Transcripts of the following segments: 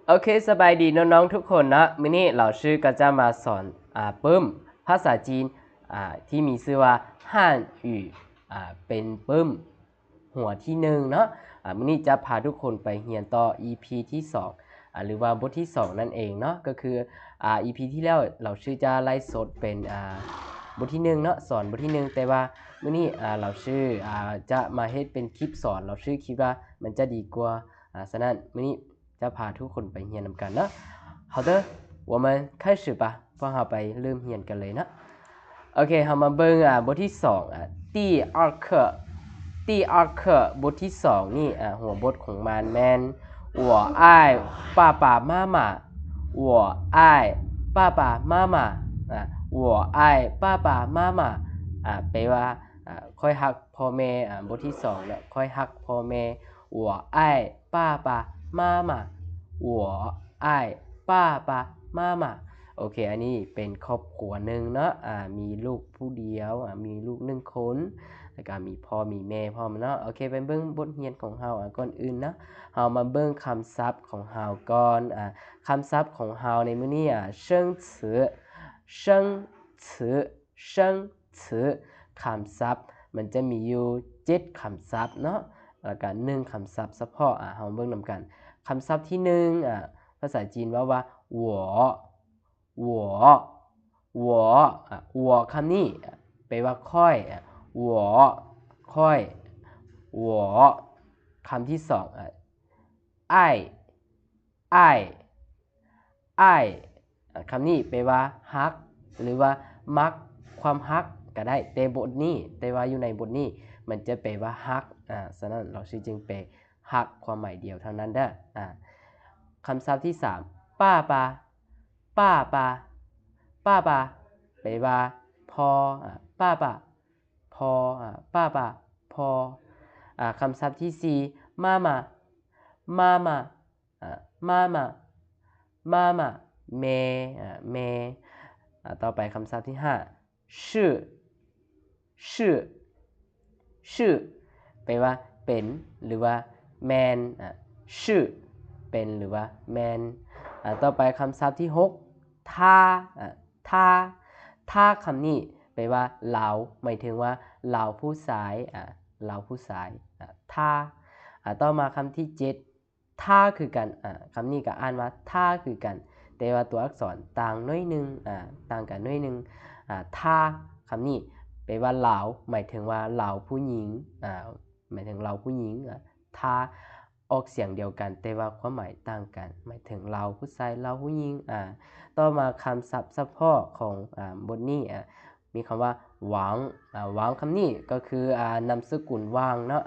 โอเคสบายดีน้องๆทุกคนนะมื้อนี้เราชื่อก็จะมาสอนปึ้มภาษาจีนที่มีชื่อว่าฮั่นอยู่เป็นปึ้มหัวที่หนึ่งเนาะมื้อนี้จะพาทุกคนไปเรียนต่อ EP ที่2หรือว่าบทที่2นั่นเองเนาะก็คือEP ที่แล้วเราชื่อจะไลฟ์สดเป็นบทที่1เนาะสอนบทที่1แต่ว่ามื้อนี้เราชื่อจะมาเฮ็ดเป็นคลิปสอนเราชื่อคิดว่ามันจะดีกว่าฉะนั้นมื้อนี้จะพาทุกคนไปเรียนนำกันเนาะ好的我们开始吧พวกเราไปเริ่มเรียนกันเลยนะโอเคเรามาเบิ่งบทที่2第二课第二课บทที่2นี่หัวบทของมันแม่น我爱爸爸妈妈我爱爸爸妈妈我爱爸爸妈妈แปลว่าค่อยฮักพ่อแม่บทที่2เนี่ยค่อยฮักพ่อแม่我爱爸爸妈妈我爱爸爸妈妈โอเคอันนี้เป็นครอบครัวหนึ่งเนาะมีลูกผู้เดียวมีลูก1คนแล้วก็มีพ่อมีแม่พร้อมเนาะโอเคไปเบิ่งบทเรียนของเฮาก่อนอื่นนะเฮามาเบิ่งคำศัพท์ของเฮาก่อนคำศัพท์ของเฮาในมื้อนี้生词生词生词คำศัพท์มันจะมีอยู่7คำศัพท์เนาะแล้วก็1คำศัพท์เฉพาะเฮาเบิ่งนำกันคำศัพท์ที่1ภาษาจีนว่า我我คำนี้แปลว่าค่อย我ค่อย我คำที่2爱爱爱คำนี้แปลว่าฮักหรือว่ามักความฮักก็ได้แต่บทนี้แต่ว่าอยู่ในบทนี้มันจะแปลว่าฮักฉะนั้นเราจึงแปลฮักความหมายเดียวเท่านั้นเด้อคำศัพท์ที่3ป้าปาป้าปาป้าปาแปลว่าพ่อป้าปาพ่อป้าปาพ่อคำศัพท์ที่4มามามามามามามามาแม่แม่ต่อไปคำศัพท์ที่5ชื่อชื่อชื่อแปลว่าเป็นหรือว่าแมนชื่อเป็นหรือว่าแมนต่อไปคำศัพท์ที่6ท่าท่าคำนี้แปลว่าเหลาหมายถึงว่าเหลาผู้ชายเหลาผู้ชายท่าต่อมาคำที่7ท่าคือกันคำนี้ก็อ่านว่าท่าคือกันแต่ว่าตัวอักษรต่างน้อยนึงต่างกันน้อยนึงท่าคำนี้แปลว่าเหลาหมายถึงว่าเหลาผู้หญิงหมายถึงเหลาผู้หญิงท่าออกเสียงเดียวกันแต่ว่าความหมายต่างกันหมายถึงเหลาผู้ชายเหลาผู้หญิงต่อมาคำศัพท์เฉพาะของบทนี้มีคำว่าหวังหวังคำนี้ก็คือนามสกุลวางเนาะ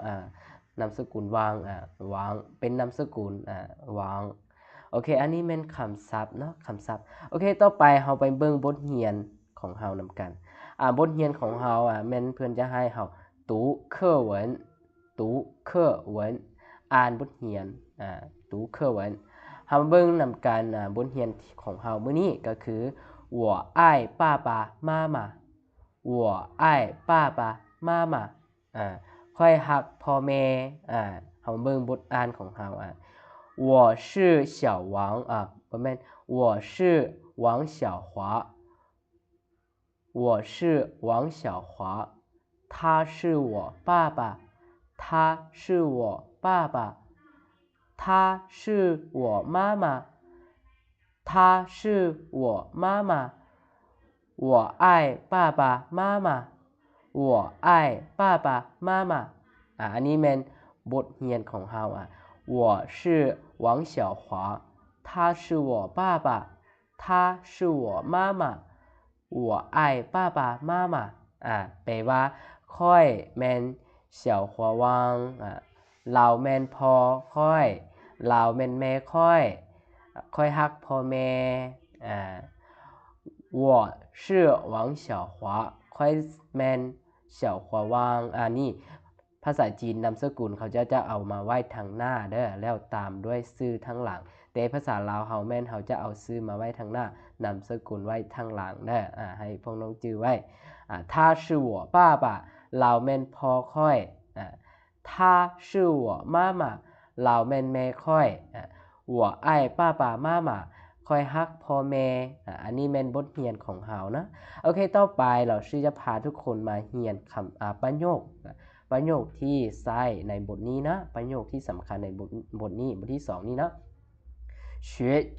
นามสกุลวางหวังเป็นนามสกุลหวังโอเคอันนี้เป็นคำศัพท์เนาะคำศัพท์โอเคต่อไปเราไปเบิ่งบทเรียนของเรานำกันบทเรียนของเราแม่นเพื่อนจะให้เรา读课文读课文อ่านบทเรียน读课文เราเบิ่งนำกันบทเรียนของเรามื้อนี้ก็คือ我爱爸爸妈妈我爱爸爸妈妈ค่อยฮักพ่อแม่เราเบิ่งบทอ่านของเรา我是小王บ่แม่น我是王小华我是王小华他是我爸爸他是我爸爸他是我妈妈他是我妈妈我爱爸爸妈妈我爱爸爸妈妈อันนี้เป็นบทเรียนของเรา我是王小华他是我爸爸他是我妈妈我爱爸爸妈妈แปลว่าค่อยแม่น小华王เราแม่นพ่อค่อยเราแม่นแม่ค่อยฮักพ่อแม่我是王小华ค่อยแม่น小华王นี่ภาษาจีนนามสกุลเขาจะเอามาไว้ทางหน้าเด้อแล้วตามด้วยชื่อทางหลังแต่ภาษาลาวเฮาแม่นเขาจะเอาชื่อมาไว้ทางหน้านามสกุลไว้ทางหลังเด้อให้พวกน้องจื้อไว้他是我爸爸เราแม่นพ่อค่อย他是我妈妈เราแม่นแม่ค่อย หัวไอ้ป้าป่ามาม่าคอยฮักพ่อแม่อันนี้เป็นบทเรียนของเฮานะโอเคต่อไปเราชื่อจะพาทุกคนมาเรียนคำประโยคประโยคที่ใช้ในบทนี้นะประโยคที่สำคัญในบทนี้บทที่2นี้นะ学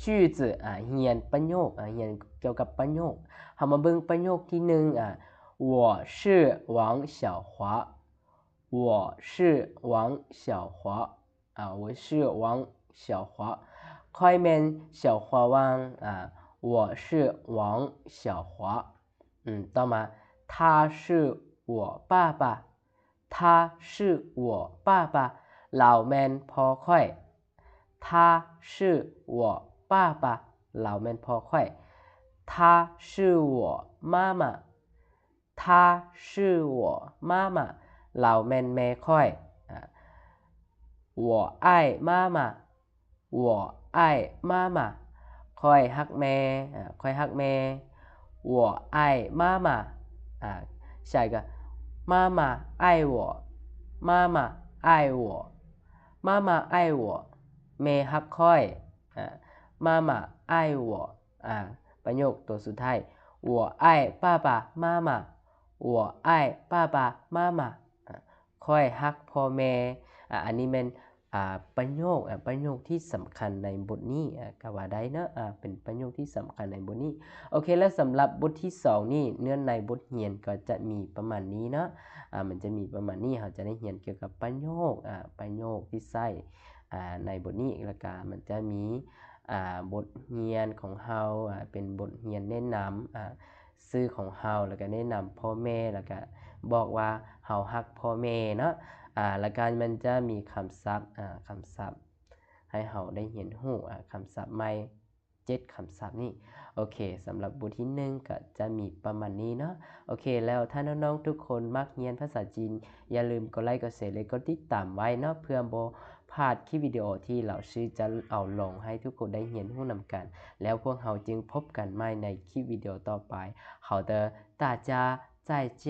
句子เรียนประโยคเรียนเกี่ยวกับประโยคเฮามาเบิ่งประโยคที่1我是王小华我是王小华我是王小华ค่อยแม่น小华王我是王小华ต่อมา他是我爸爸他是我爸爸เราแม่นพ่อค่อย他是我爸爸เราแม่นพ่อค่อย他是我妈妈他是我妈妈เราแม่นแม่ค่อย我爱妈妈我爱妈妈ค่อยฮักแม่ค่อยฮักแม่我爱妈妈下一个妈妈爱我妈妈爱我妈妈爱我แม่ฮักค่อย妈妈爱我ประโยคตัวสุดท้าย我爱爸爸妈妈我爱爸爸妈妈ค่อยฮักพ่อแม่อันนี้เป็นประโยคที่สำคัญในบทนี้ก็ว่าได้นะเป็นประโยคที่สำคัญในบทนี้โอเคแล้วสำหรับบทที่2นี่เนื้อในบทเรียนก็จะมีประมาณนี้นะมันจะมีประมาณนี้เราจะได้เรียนเกี่ยวกับประโยคที่ใช้ในบทนี้แล้วก็มันจะมีบทเรียนของเฮาเป็นบทเรียนแนะนำชื่อของเฮาแล้วก็แนะนำพ่อแม่แล้วก็บอกว่าเฮาฮักพ่อแม่เนาะแล้วก็มันจะมีคำศัพท์ให้เฮาได้เรียนรู้คำศัพท์ใหม่7คำศัพท์นี่โอเคสำหรับบทที่1ก็จะมีประมาณนี้เนาะโอเคแล้วถ้าน้องๆทุกคนมักเรียนภาษาจีนอย่าลืมกดไลค์กดแชร์และกดติดตามไว้เนาะเพื่อบ่พลาดคลิปวิดีโอที่เราชื่อจะเอาลงให้ทุกคนได้เรียนรู้นำกันแล้วพวกเราจึงพบกันใหม่ในคลิปวิดีโอต่อไป好的大家再见